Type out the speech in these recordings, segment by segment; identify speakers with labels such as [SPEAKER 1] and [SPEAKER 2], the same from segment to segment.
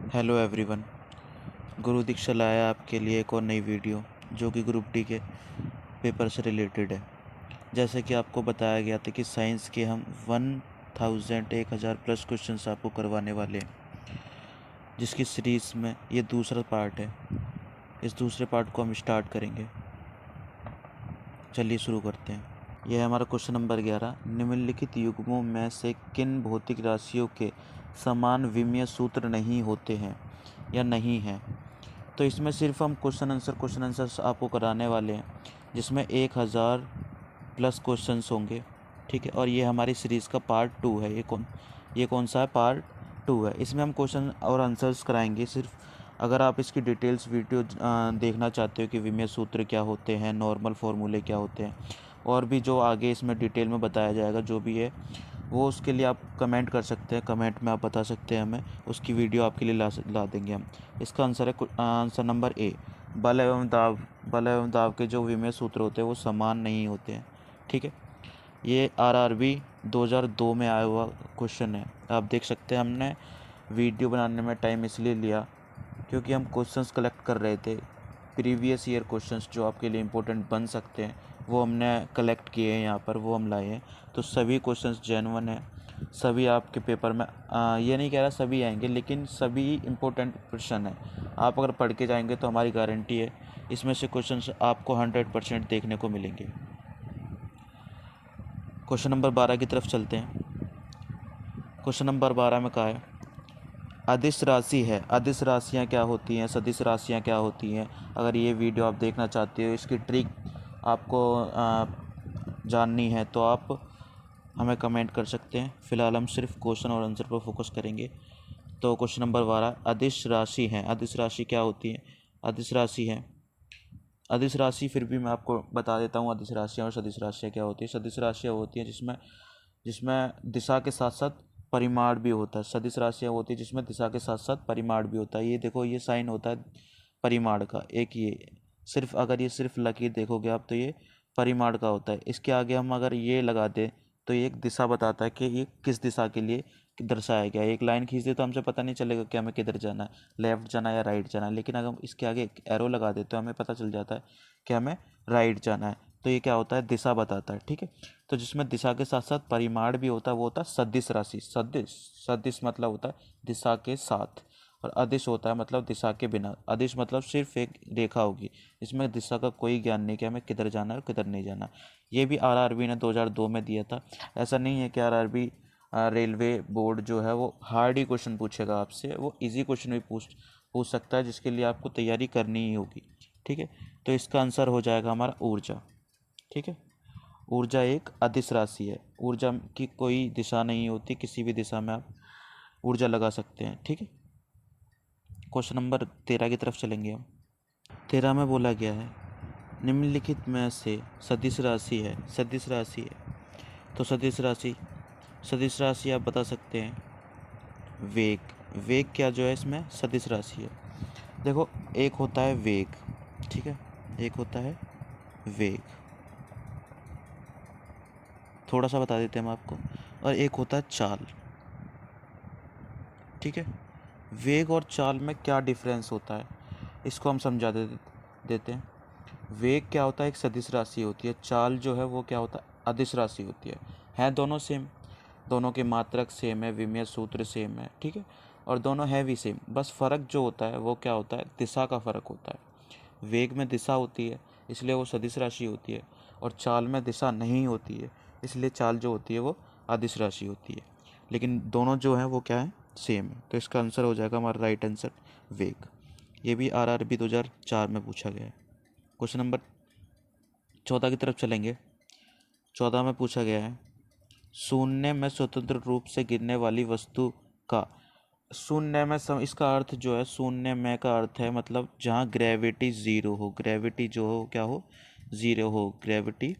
[SPEAKER 1] Hello everyone. गुरु दीक्षा लाया आपके लिए एक और नई वीडियो जो कि ग्रुप डी के पेपर से रिलेटेड है। जैसे कि आपको बताया गया था कि साइंस के हम 1000 प्लस क्वेश्चंस आपको करवाने वाले हैं, जिसकी सीरीज़ में ये दूसरा पार्ट है। इस दूसरे पार्ट को हम स्टार्ट करेंगे। चलिए शुरू करते हैं। यह है हमारा क्वेश्चन नंबर 11। निम्नलिखित युग्मों में से किन भौतिक राशियों के समान विमीय सूत्र नहीं होते हैं या नहीं हैं? तो इसमें सिर्फ हम क्वेश्चन आंसर आपको कराने वाले हैं, जिसमें 1000 प्लस क्वेश्चंस होंगे। ठीक है, और ये हमारी सीरीज़ का पार्ट 2 है। ये कौन सा है? पार्ट 2 है। इसमें हम क्वेश्चन और आंसर्स कराएंगे सिर्फ। अगर आप इसकी डिटेल्स वीडियो देखना चाहते हो कि विमीय सूत्र क्या होते हैं, नॉर्मल फार्मूले क्या होते हैं, और भी जो आगे इसमें डिटेल में बताया जाएगा जो भी है, वो उसके लिए आप कमेंट कर सकते हैं। कमेंट में आप बता सकते हैं हमें, उसकी वीडियो आपके लिए ला देंगे हम। इसका आंसर है आंसर नंबर ए, बल एवं दाब के जो विमीय सूत्र होते हैं वो समान नहीं होते हैं। ठीक है, ये आरआरबी 2002 में आया हुआ क्वेश्चन है। आप देख सकते हैं हमने वीडियो बनाने में टाइम इसलिए लिया क्योंकि हम क्वेश्चंस कलेक्ट कर रहे थे। प्रीवियस ईयर क्वेश्चंस जो आपके लिए इम्पोर्टेंट बन सकते हैं वो हमने कलेक्ट किए हैं, यहाँ पर वो हम लाए हैं। तो सभी क्वेश्चंस जेन्युइन हैं, सभी आपके पेपर में ये नहीं कह रहा सभी आएंगे, लेकिन सभी इम्पोर्टेंट क्वेश्चन हैं। आप अगर पढ़ के जाएंगे तो हमारी गारंटी है इसमें से क्वेश्चंस आपको 100% देखने को मिलेंगे। क्वेश्चन नंबर 12 की तरफ चलते हैं। क्वेश्चन नंबर 12 में कहा है अदिश राशि है। अदिश राशियाँ क्या होती हैं, सदिश राशियाँ क्या होती हैं? अगर ये वीडियो आप देखना चाहते हो, इसकी ट्रिक आपको जाननी है तो आप हमें कमेंट कर सकते हैं। फ़िलहाल हम सिर्फ क्वेश्चन और आंसर पर फोकस करेंगे। तो क्वेश्चन नंबर 12, अदिश राशि है। अदिश राशि क्या होती है? अदिश राशि है, अदिश राशि फिर भी मैं आपको बता देता हूँ अदिश राशियाँ और सदिश राशियाँ क्या होती है। सदिश राशियाँ होती हैं जिसमें जिसमें दिशा के साथ साथ परिमाण भी होता है। सदिश राशियाँ होती है जिसमें दिशा के साथ साथ परिमाण भी होता है। ये देखो, ये साइन होता है परिमाण का। एक ये सिर्फ, अगर ये सिर्फ लकीर देखोगे आप तो ये परिमाण का होता है। इसके आगे हम अगर ये लगा दें तो ये एक दिशा बताता है कि ये किस दिशा के लिए दर्शाया गया है। एक लाइन खींच दे तो हमसे पता नहीं चलेगा कि हमें किधर जाना है, लेफ़्ट जाना है या राइट जाना है। लेकिन अगर हम इसके आगे एक एरो लगा दें तो हमें पता चल जाता है कि हमें राइट जाना है। तो ये क्या होता है? दिशा बताता है। ठीक है, तो जिसमें दिशा के साथ साथ परिमाण भी होता है वो होता है सदिश राशि। सदिश, सदिश मतलब होता है दिशा के साथ, और अदिश होता है मतलब दिशा के बिना। अदिश मतलब सिर्फ एक रेखा होगी, इसमें दिशा का कोई ज्ञान नहीं कि हमें किधर जाना है और किधर नहीं जाना। ये भी आरआरबी ने 2002 में दिया था। ऐसा नहीं है कि आरआरबी रेलवे बोर्ड जो है वो हार्ड ही क्वेश्चन पूछेगा आपसे, वो इजी क्वेश्चन भी पूछ सकता है, जिसके लिए आपको तैयारी करनी ही होगी। ठीक है, तो इसका आंसर हो जाएगा हमारा ऊर्जा। ठीक है, ऊर्जा एक अदिश राशि है। ऊर्जा की कोई दिशा नहीं होती, किसी भी दिशा में आप ऊर्जा लगा सकते हैं। ठीक है, क्वेश्चन नंबर 13 की तरफ चलेंगे हम। 13 में बोला गया है निम्नलिखित में से सदिश राशि है। सदिश राशि है तो सदिश राशि आप बता सकते हैं वेग। वेग क्या जो है इसमें सदिश राशि है। देखो, एक होता है वेग, ठीक है, एक होता है वेग, थोड़ा सा बता देते हैं हम आपको, और एक होता है चाल। ठीक है, वेग और चाल में क्या डिफरेंस होता है इसको हम देते हैं। वेग क्या होता है? एक सदिश राशि होती है। चाल जो है वो क्या होता है? अदिश राशि होती है दोनों सेम, दोनों के मात्रक सेम है, विमीय सूत्र सेम है। ठीक है, और दोनों है भी सेम, बस फ़र्क जो होता है वो क्या होता है? दिशा का फ़र्क होता है। वेग में दिशा होती है इसलिए वो सदिश राशि होती है, और चाल में दिशा नहीं होती है इसलिए चाल जो होती है वो अदिश राशि होती है। लेकिन दोनों जो हैं वो क्या है? सेम है। तो इसका आंसर हो जाएगा हमारा राइट आंसर वेग। ये भी आरआरबी 2004 में पूछा गया है। क्वेश्चन नंबर 14 की तरफ चलेंगे। 14 में पूछा गया है शून्य में स्वतंत्र रूप से गिरने वाली वस्तु का। शून्य में इसका अर्थ जो है, शून्य में का अर्थ है मतलब जहाँ ग्रेविटी ज़ीरो हो। ग्रेविटी जो हो क्या हो? ज़ीरो हो। ग्रेविटी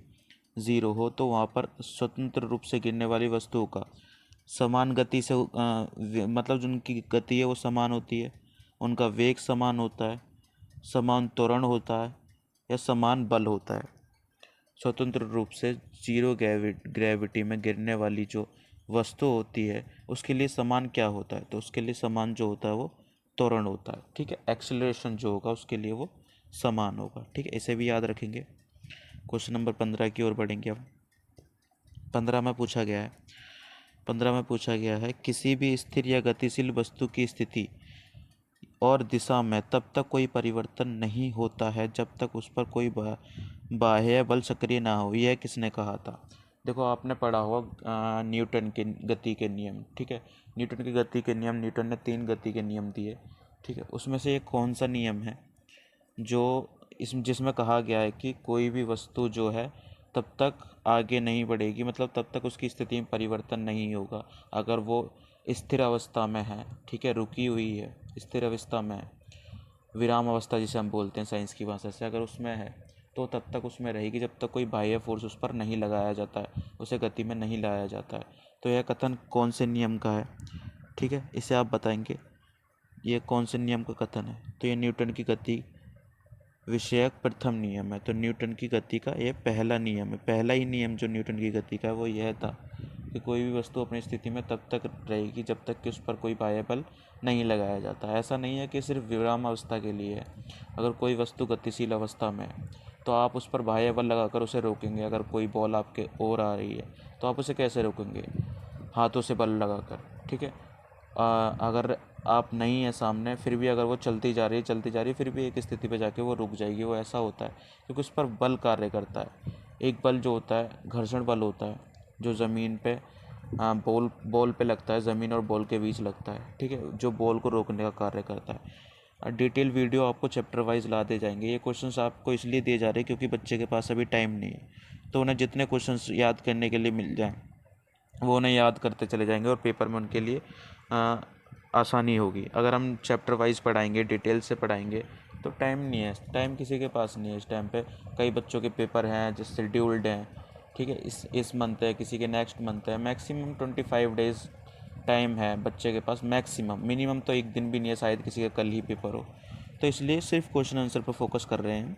[SPEAKER 1] ज़ीरो हो तो वहाँ पर स्वतंत्र रूप से गिरने वाली वस्तुओं का समान गति से मतलब जिनकी गति है वो समान होती है, उनका वेग समान होता है, समान त्वरण होता है, या समान बल होता है। स्वतंत्र रूप से जीरो ग्रेविटी में गिरने वाली जो वस्तु होती है उसके लिए समान क्या होता है? तो उसके लिए समान जो होता है वो त्वरण होता है, ठीक है। एक्सेलरेशन जो होगा उसके लिए वो समान होगा, ठीक है। इसे भी याद रखेंगे। क्वेश्चन नंबर 15 की ओर बढ़ेंगे अब। 15 में पूछा गया है 15 में पूछा गया है किसी भी स्थिर या गतिशील वस्तु की स्थिति और दिशा में तब तक कोई परिवर्तन नहीं होता है जब तक उस पर कोई बाह्य बल सक्रिय ना हो। यह किसने कहा था? देखो, आपने पढ़ा होगा न्यूटन के गति के नियम, ठीक है। न्यूटन की गति के नियम, न्यूटन ने 3 गति के नियम दिए, ठीक है। उसमें से एक कौन सा नियम है जो जिसमें कहा गया है कि कोई भी वस्तु जो है तब तक आगे नहीं बढ़ेगी, मतलब तब तक उसकी स्थिति में परिवर्तन नहीं होगा अगर वो स्थिर अवस्था में है, ठीक है, रुकी हुई है, स्थिर अवस्था में है, विराम अवस्था जिसे हम बोलते हैं साइंस की भाषा से, अगर उसमें है तो तब तक उसमें रहेगी जब तक कोई बाह्य फोर्स उस पर नहीं लगाया जाता है, उसे गति में नहीं लाया जाता है। तो यह कथन कौन से नियम का है, ठीक है, इसे आप बताएंगे ये कौन से नियम का कथन है। तो ये न्यूटन की गति विषयक प्रथम नियम है। तो न्यूटन की गति का ये पहला नियम है। पहला ही नियम जो न्यूटन की गति का है वो यह था कि कोई भी वस्तु अपनी स्थिति में तब तक रहेगी जब तक कि उस पर कोई बाह्य बल नहीं लगाया जाता। ऐसा नहीं है कि सिर्फ विराम अवस्था के लिए है। अगर कोई वस्तु गतिशील अवस्था में है तो आप उस पर बाह्य बल लगाकर उसे रोकेंगे। अगर कोई बॉल आपके ओर आ रही है तो आप उसे कैसे रोकेंगे? हाथों से बल लगाकर, ठीक है। अगर आप नहीं है सामने, फिर भी अगर वो चलती जा रही है, फिर भी एक स्थिति पे जाके वो रुक जाएगी। वो ऐसा होता है क्योंकि उस पर बल कार्य करता है। एक बल जो होता है घर्षण बल होता है, जो ज़मीन पे बॉल पे लगता है, ज़मीन और बॉल के बीच लगता है, ठीक है, जो बॉल को रोकने का कार्य करता है। डिटेल वीडियो आपको चैप्टर वाइज लाते जाएंगे। ये क्वेश्चंस आपको इसलिए दिए जा रहे हैं क्योंकि बच्चे के पास अभी टाइम नहीं है, तो उन्हें जितने क्वेश्चंस याद करने के लिए मिल जाएँ वो उन्हें याद करते चले जाएंगे और पेपर में उनके लिए आसानी होगी। अगर हम चैप्टर वाइज पढ़ाएंगे, डिटेल से पढ़ाएंगे तो टाइम नहीं है, टाइम किसी के पास नहीं है इस टाइम पे। कई बच्चों के पेपर हैं जो शेड्यूल्ड हैं, ठीक है, इस मंथ है, किसी के नेक्स्ट मंथ है। मैक्सिमम 25 डेज़ टाइम है बच्चे के पास, मैक्सिमम। मिनिमम तो एक दिन भी नहीं है, शायद किसी का कल ही पेपर हो। तो इसलिए सिर्फ क्वेश्चन आंसर पर फोकस कर रहे हैं।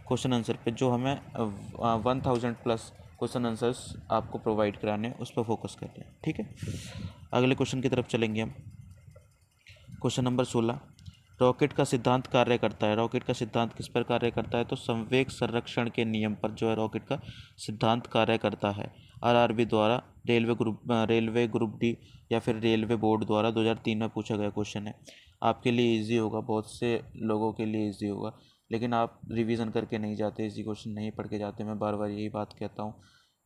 [SPEAKER 1] क्वेश्चन आंसर पे जो हमें 1000+ क्वेश्चन आंसर्स आपको प्रोवाइड कराने हैं उस पर फोकस कर रहे हैं, ठीक है। अगले क्वेश्चन की तरफ चलेंगे हम। क्वेश्चन नंबर 16, रॉकेट का सिद्धांत कार्य करता है। रॉकेट का सिद्धांत किस पर कार्य करता है? तो संवेग संरक्षण के नियम पर जो है रॉकेट का सिद्धांत कार्य करता है। आरआरबी द्वारा रेलवे ग्रुप डी या फिर रेलवे बोर्ड द्वारा 2003 में पूछा गया क्वेश्चन है। आपके लिए इजी होगा, बहुत से लोगों के लिए इजी होगा, लेकिन आप रिवीजन करके नहीं जाते, इजी क्वेश्चन नहीं पढ़ के जाते। मैं बार बार यही बात कहता हूँ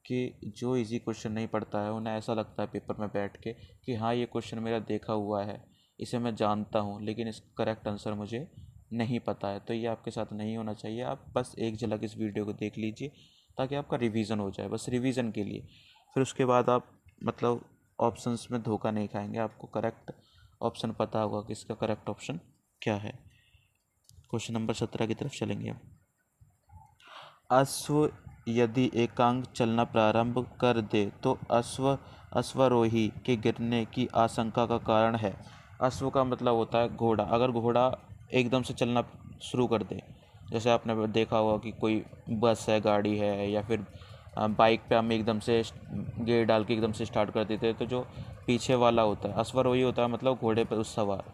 [SPEAKER 1] कि जो इजी क्वेश्चन नहीं पढ़ता है उन्हें ऐसा लगता है पेपर में बैठ के कि हाँ ये क्वेश्चन मेरा देखा हुआ है, इसे मैं जानता हूँ, लेकिन इस करेक्ट आंसर मुझे नहीं पता है। तो ये आपके साथ नहीं होना चाहिए। आप बस एक झलक इस वीडियो को देख लीजिए ताकि आपका रिवीजन हो जाए, बस रिवीजन के लिए। फिर उसके बाद आप मतलब ऑप्शंस में धोखा नहीं खाएंगे, आपको करेक्ट ऑप्शन पता होगा कि इसका करेक्ट ऑप्शन क्या है। क्वेश्चन नंबर 17 की तरफ चलेंगे हम। अश्व यदि एकांक चलना प्रारंभ कर दे तो अश्वारोही के गिरने की आशंका का कारण है। अश्व का मतलब होता है घोड़ा। अगर घोड़ा एकदम से चलना शुरू कर दे, जैसे आपने देखा होगा कि कोई बस है, गाड़ी है, या फिर बाइक पे हम एकदम से गियर डाल के एकदम से स्टार्ट कर देते हैं, तो जो पीछे वाला होता है अश्वारोही होता है, मतलब घोड़े पर उस सवार,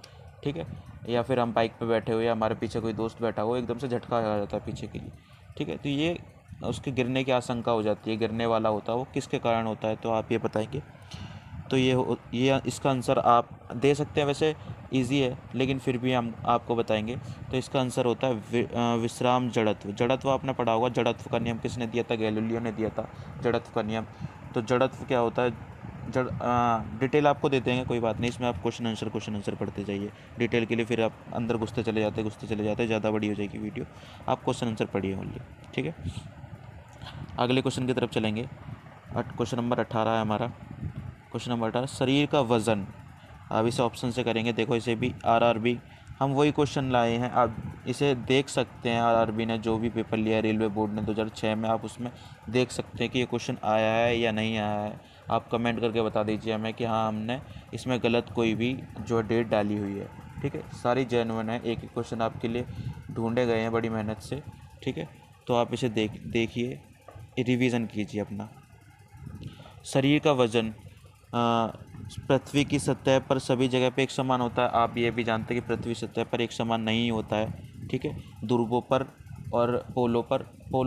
[SPEAKER 1] ठीक है। या फिर हम बाइक पे बैठे हुए, हमारे पीछे कोई दोस्त बैठा हो, एकदम से झटका आ जाता है पीछे के लिए, ठीक है, तो ये उसके गिरने की आशंका हो जाती है। गिरने वाला होता है वो किसके कारण होता है, तो आप ये बताएंगे। तो ये इसका आंसर आप दे सकते हैं, वैसे इजी है लेकिन फिर भी हम आपको बताएंगे। तो इसका आंसर होता है विश्राम जड़त्व। जड़त्व आपने पढ़ा होगा। जड़त्व का नियम किसने दिया था? गैलीलियो ने दिया था जड़त्व का नियम। तो जड़त्व क्या होता है? डिटेल आपको दे देंगे, कोई बात नहीं, इसमें आप क्वेश्चन आंसर पढ़ते जाइए। डिटेल के लिए फिर आप अंदर घुसते चले जाते, ज़्यादा बड़ी हो जाएगी वीडियो। आप क्वेश्चन आंसर पढ़िए ओनली, ठीक है। अगले क्वेश्चन की तरफ चलेंगे। क्वेश्चन नंबर 18 है हमारा। क्वेश्चन नंबर 18, शरीर का वजन। अब इसे ऑप्शन से करेंगे। देखो, इसे भी आरआरबी, हम वही क्वेश्चन लाए हैं, आप इसे देख सकते हैं। आरआरबी ने जो भी पेपर लिया है रेलवे बोर्ड ने 2006 में, आप उसमें देख सकते हैं कि ये क्वेश्चन आया है या नहीं आया है। आप कमेंट करके बता दीजिए हमें कि हाँ हमने इसमें गलत कोई भी जो डेट डाली हुई है, ठीक है। सारी जेन्युइन है, एक एक क्वेश्चन आपके लिए ढूंढे गए हैं बड़ी मेहनत से, ठीक है। तो आप इसे देखिए, रिवीजन कीजिए अपना। शरीर का वजन पृथ्वी की सतह पर सभी जगह पे एक समान होता है। आप ये भी जानते हैं कि पृथ्वी सतह पर एक समान नहीं होता है, ठीक है। ध्रुवों पर और पोलों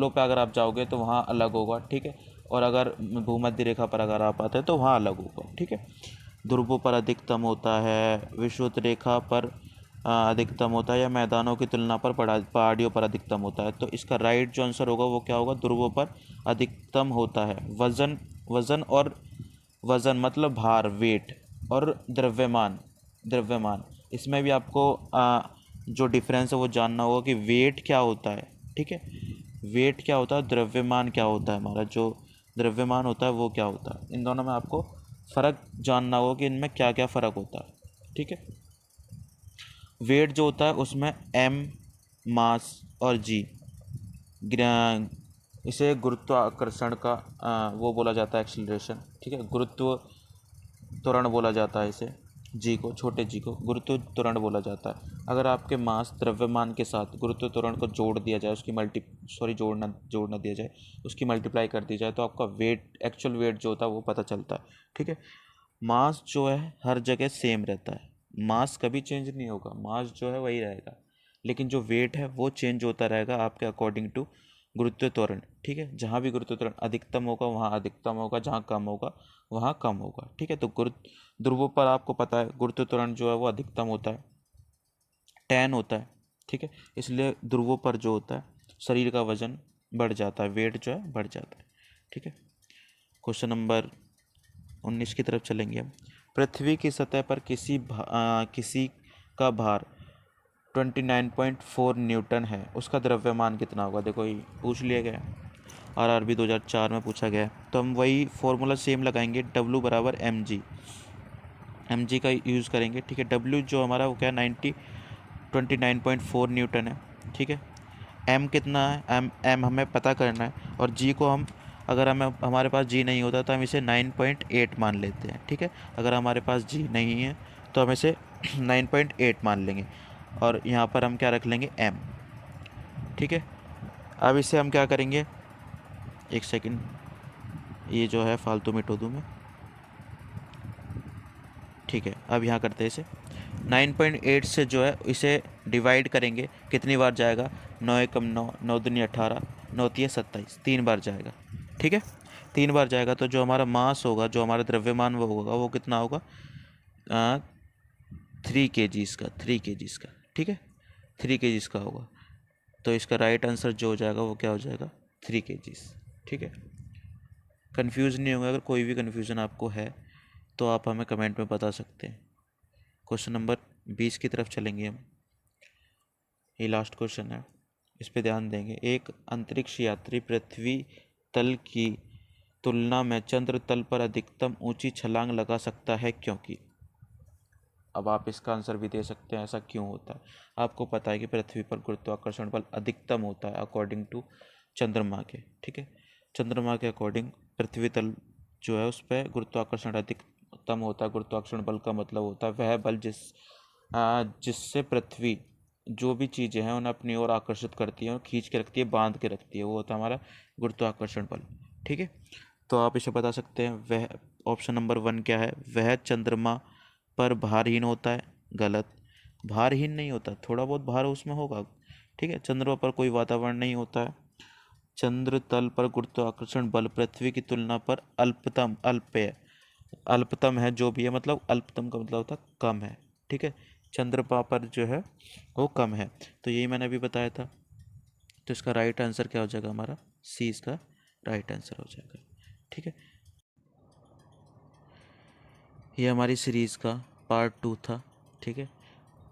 [SPEAKER 1] पे अगर आप जाओगे तो वहाँ अलग होगा, ठीक है। और अगर भूमध्य रेखा पर अगर आप आते हैं तो वहाँ अलग होगा, ठीक है। ध्रुवों पर अधिकतम होता है, विषुवत रेखा पर अधिकतम होता है, या मैदानों की तुलना पर पहाड़ियों पर अधिकतम होता है। तो इसका राइट जो आंसर होगा वो क्या होगा, ध्रुवों पर अधिकतम होता है। वजन वजन और वजन मतलब भार, वेट, और द्रव्यमान इसमें भी आपको जो डिफरेंस है वो जानना होगा कि वेट क्या होता है, ठीक है। वेट क्या होता है, द्रव्यमान क्या होता है, हमारा जो द्रव्यमान होता है वो क्या होता है। इन दोनों में आपको फ़र्क जानना होगा कि इनमें क्या क्या फ़र्क होता है, ठीक है। वेट जो होता है उसमें एम मास और जी, इसे गुरुत्वाकर्षण का वो बोला जाता है, एक्सीलरेशन, ठीक है। गुरुत्व त्वरण बोला जाता है इसे, जी को, छोटे जी को गुरुत्व त्वरण बोला जाता है। अगर आपके मास द्रव्यमान के साथ गुरुत्व त्वरण को जोड़ दिया जाए, उसकी जोड़ना दिया जाए, उसकी मल्टीप्लाई कर दी जाए, तो आपका वेट, एक्चुअल वेट जो होता है वो पता चलता है, ठीक है। मास जो है हर जगह सेम रहता है, मास कभी चेंज नहीं होगा, मास जो है वही रहेगा, लेकिन जो वेट है वो चेंज होता रहेगा आपके अकॉर्डिंग टू गुरुत्व त्वरण, ठीक है। जहाँ भी गुरुत्व त्वरण अधिकतम होगा वहाँ अधिकतम होगा, जहाँ कम होगा वहाँ कम होगा, ठीक है। तो ध्रुवों पर आपको पता है गुरुत्व त्वरण जो है वो अधिकतम होता है, 10 होता है, ठीक है। इसलिए ध्रुवों पर जो होता है शरीर का वजन बढ़ जाता है, वेट जो है बढ़ जाता है, ठीक है। क्वेश्चन नंबर 19 की तरफ चलेंगे हम। पृथ्वी की सतह पर किसी का भार 29.4 न्यूटन है, उसका द्रव्यमान कितना होगा। देखो ये पूछ लिया गया है, RRB 2004 में पूछा गया है। तो हम वही फॉर्मूला सेम लगाएंगे, W बराबर mg का यूज़ करेंगे, ठीक है। W जो हमारा वो क्या है, 29.4 न्यूटन है, ठीक है। M कितना है, M हमें पता करना है, और G को हम, अगर हमारे पास G नहीं होता तो हम इसे 9.8 मान लेते हैं, ठीक है। अगर हमारे पास G नहीं है तो हम इसे 9.8 मान लेंगे, और यहाँ पर हम क्या रख लेंगे, M, ठीक है। अब इसे हम क्या करेंगे, एक सेकंड, ये जो है फालतू मिटो दूँ मैं, ठीक है। अब यहाँ करते हैं इसे 9.8 से जो है इसे डिवाइड करेंगे, कितनी बार जाएगा, 9 एकम 9, 9 दूनी 18, 9 तिया 27, 3 बार जाएगा, ठीक है। 3 बार जाएगा तो जो हमारा मास होगा, जो हमारा द्रव्यमान वो होगा, वो कितना होगा, 3 kg का, 3 kg का, ठीक है। 3 kg का होगा, तो इसका राइट आंसर जो हो जाएगा वो क्या हो जाएगा, 3 kg, ठीक है। कन्फ्यूज़ नहीं होगा, अगर कोई भी कन्फ्यूज़न आपको है तो आप हमें कमेंट में बता सकते हैं। क्वेश्चन नंबर 20 की तरफ चलेंगे हम, ये लास्ट क्वेश्चन है, इस पे ध्यान देंगे। एक अंतरिक्ष यात्री पृथ्वी तल की तुलना में चंद्र तल पर अधिकतम ऊंची छलांग लगा सकता है, क्योंकि। अब आप इसका आंसर भी दे सकते हैं ऐसा क्यों होता है। आपको पता है कि पृथ्वी पर गुरुत्वाकर्षण बल अधिकतम होता है अकॉर्डिंग टू चंद्रमा के, ठीक है। चंद्रमा के अकॉर्डिंग पृथ्वी तल जो है उस पर गुरुत्वाकर्षण अधिकतम होता है। गुरुत्वाकर्षण बल का मतलब होता है वह बल जिससे पृथ्वी जो भी चीज़ें हैं उन्हें अपनी ओर आकर्षित करती है और खींच के रखती है, बांध के रखती है, वो होता है हमारा गुरुत्वाकर्षण बल, ठीक है। तो आप इसे बता सकते हैं, वह ऑप्शन नंबर 1 क्या है, वह चंद्रमा पर भारहीन होता है। गलत, भारहीन नहीं होता, थोड़ा बहुत भार उसमें होगा, ठीक है। चंद्रमा पर कोई वातावरण नहीं होता है। चंद्र तल पर गुरुत्वाकर्षण बल पृथ्वी की तुलना पर अल्पतम है, जो भी है, मतलब अल्पतम का मतलब होता है कम है, ठीक है। चंद्रमा पर जो है वो कम है, तो यही मैंने अभी बताया था। तो इसका राइट आंसर क्या हो जाएगा, हमारा सी इसका राइट आंसर हो जाएगा, ठीक है। ये हमारी सीरीज़ का पार्ट 2 था, ठीक है।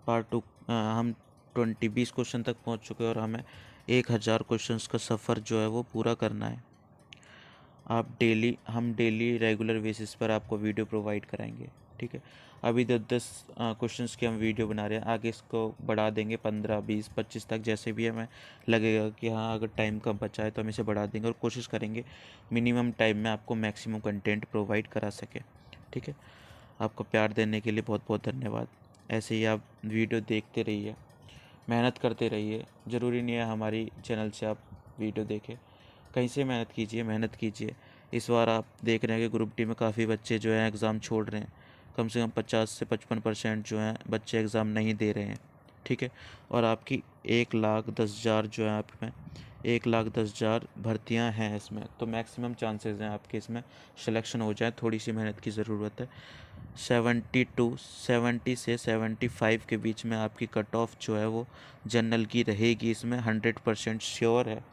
[SPEAKER 1] पार्ट 2 हम 20 क्वेश्चन तक पहुंच चुके हैं, और हमें 1000 क्वेश्चंस का सफ़र जो है वो पूरा करना है। हम डेली रेगुलर बेसिस पर आपको वीडियो प्रोवाइड कराएंगे, ठीक है। अभी 10 क्वेश्चंस की हम वीडियो बना रहे हैं, आगे इसको बढ़ा देंगे 15, 20, 25 तक, जैसे भी हमें लगेगा कि हाँ अगर टाइम कम बचा है तो हम इसे बढ़ा देंगे, और कोशिश करेंगे मिनिमम टाइम में आपको मैक्सिमम कंटेंट प्रोवाइड करा सके, ठीक है। आपको प्यार देने के लिए बहुत बहुत धन्यवाद। ऐसे ही आप वीडियो देखते रहिए, मेहनत करते रहिए। ज़रूरी नहीं है हमारी चैनल से आप वीडियो देखें, कहीं से मेहनत कीजिए। इस बार आप देख रहे हैं कि ग्रुप डी में काफ़ी बच्चे जो हैं एग्ज़ाम छोड़ रहे हैं, कम से कम 50 से 55% जो हैं बच्चे एग्ज़ाम नहीं दे रहे हैं, ठीक है। और आपकी 1,10,000 जो है आप में 1,10,000 भर्तियां हैं इसमें, तो मैक्सिमम चांसेस हैं आपके इसमें सिलेक्शन हो जाए। थोड़ी सी मेहनत की ज़रूरत है। 70 से 75 के बीच में आपकी कट ऑफ जो है वो जनरल की रहेगी, इसमें 100% श्योर है।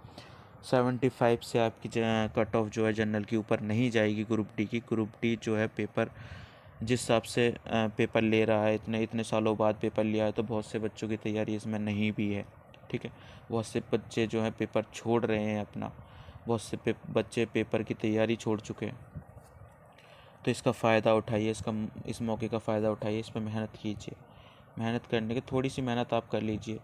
[SPEAKER 1] 75 से आपकी कट ऑफ जो है जनरल की ऊपर नहीं जाएगी। ग्रुप डी की, ग्रुप डी जो है पेपर जिस हिसाब से पेपर ले रहा है, इतने इतने सालों बाद पेपर लिया है, तो बहुत से बच्चों की तैयारी इसमें नहीं भी है, ठीक है। बहुत से बच्चे जो हैं पेपर छोड़ रहे हैं अपना, बहुत से बच्चे पेपर की तैयारी छोड़ चुके हैं। तो इसका फ़ायदा उठाइए, इस मौके का फ़ायदा उठाइए, इस पर मेहनत कीजिए। मेहनत करने के थोड़ी सी मेहनत आप कर लीजिए।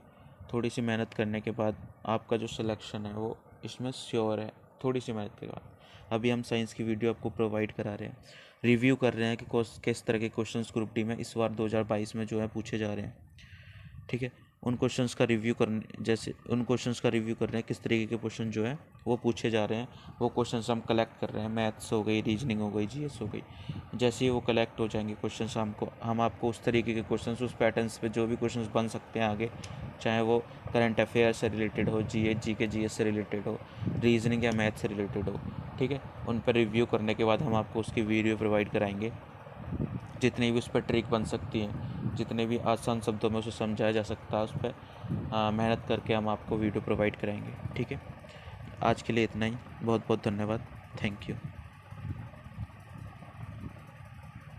[SPEAKER 1] थोड़ी सी मेहनत करने के बाद आपका जो सिलेक्शन है वो इसमें श्योर है, थोड़ी सी मेहनत के बाद। अभी हम साइंस की वीडियो आपको प्रोवाइड करा रहे हैं, रिव्यू कर रहे हैं कि किस तरह के क्वेश्चंस ग्रुप डी में इस बार 2022 में जो है पूछे जा रहे हैं, ठीक है। उन क्वेश्चंस का रिव्यू कर रहे हैं, किस तरीके के क्वेश्चन जो हैं वो पूछे जा रहे हैं, वो क्वेश्चंस हम कलेक्ट कर रहे हैं। मैथ्स हो गई, रीजनिंग हो गई, जीएस हो गई। जैसे ही वो कलेक्ट हो जाएंगे क्वेश्चंस, हम आपको उस तरीके के क्वेश्चंस, उस पैटर्न्स पे जो भी क्वेश्चंस बन सकते हैं आगे, चाहे वो करंट अफेयर से रिलेटेड हो, जीएस से रिलेटेड हो, रीजनिंग या मैथ से रिलेटेड हो, ठीक है, उन पर रिव्यू करने के बाद हम आपको उसकी वीडियो प्रोवाइड कराएंगे। जितनी भी उस पर ट्रिक बन सकती हैं, जितने भी आसान शब्दों में उसे समझाया जा सकता है, उस पर मेहनत करके हम आपको वीडियो प्रोवाइड कराएंगे, ठीक है। आज के लिए इतना ही। बहुत बहुत धन्यवाद। Thank you.